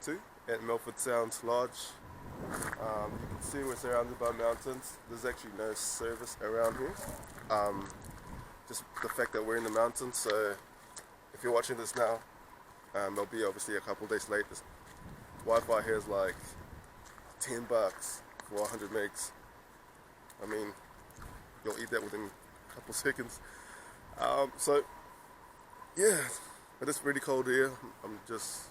2 at Milford Sounds Lodge. You can see we're surrounded by mountains. There's actually no service around here. Just the fact that we're in the mountains, so if you're watching this now, there'll be obviously a couple days late. This Wi-Fi here is like $10 for 100 megs. I mean, you'll eat that within a couple seconds. So yeah, but it's really cold here. I'm just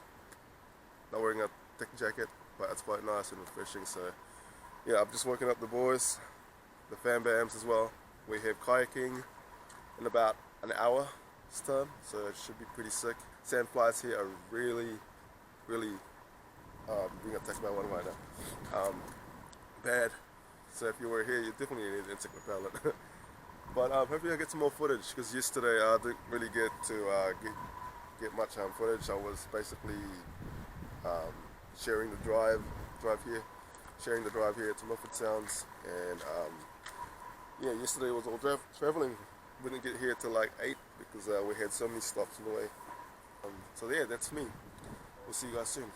not wearing a thick jacket, but it's quite nice and refreshing. So yeah, I'm just working up the boys, the fan bams as well. We have kayaking in about an hour's time, so it should be pretty sick. Sandflies here are really being attacked by one right now. Bad. So if you were here, you definitely need an insect repellent. But hopefully I get some more footage, because yesterday I didn't really get to get much footage. I was basically sharing the drive here to Milford Sounds, and yeah, yesterday was all traveling. We didn't get here till like 8 because we had so many stops on the way. So yeah, that's me. We'll see you guys soon.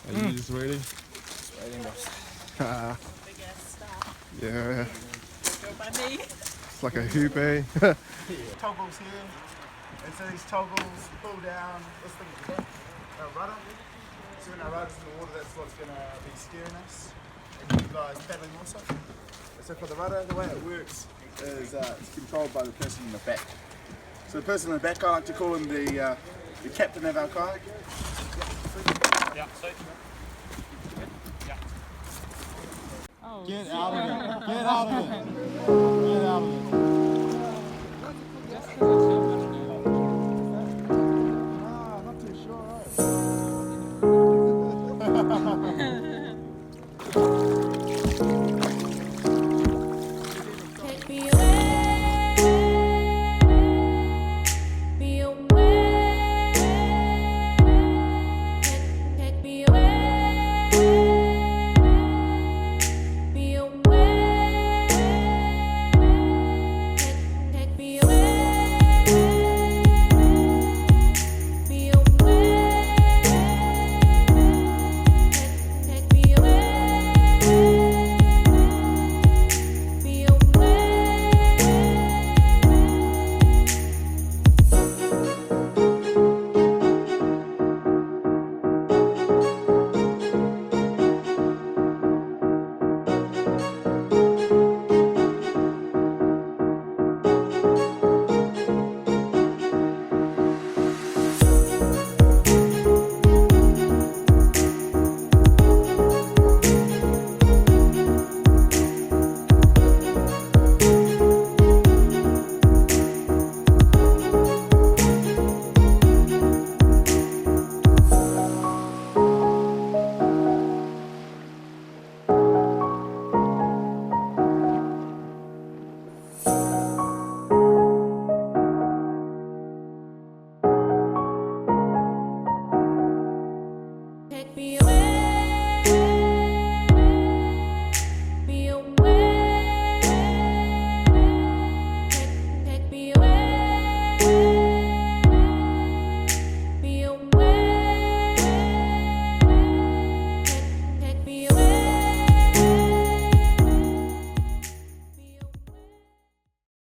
Are you just ready? Just waiting, boss. Yeah. Go by me. It's like a hoop, eh? Toggles here, and so these toggles pull down this thing is our rudder. So when our rudder's in the water, that's what's going to be steering us, and you guys paddling also. So for the rudder, the way it works is it's controlled by the person in the back. So the person in the back, I like to call him the captain of our kayak. Yeah, so. Oh, Get out of it! Get out of it! Get out of it!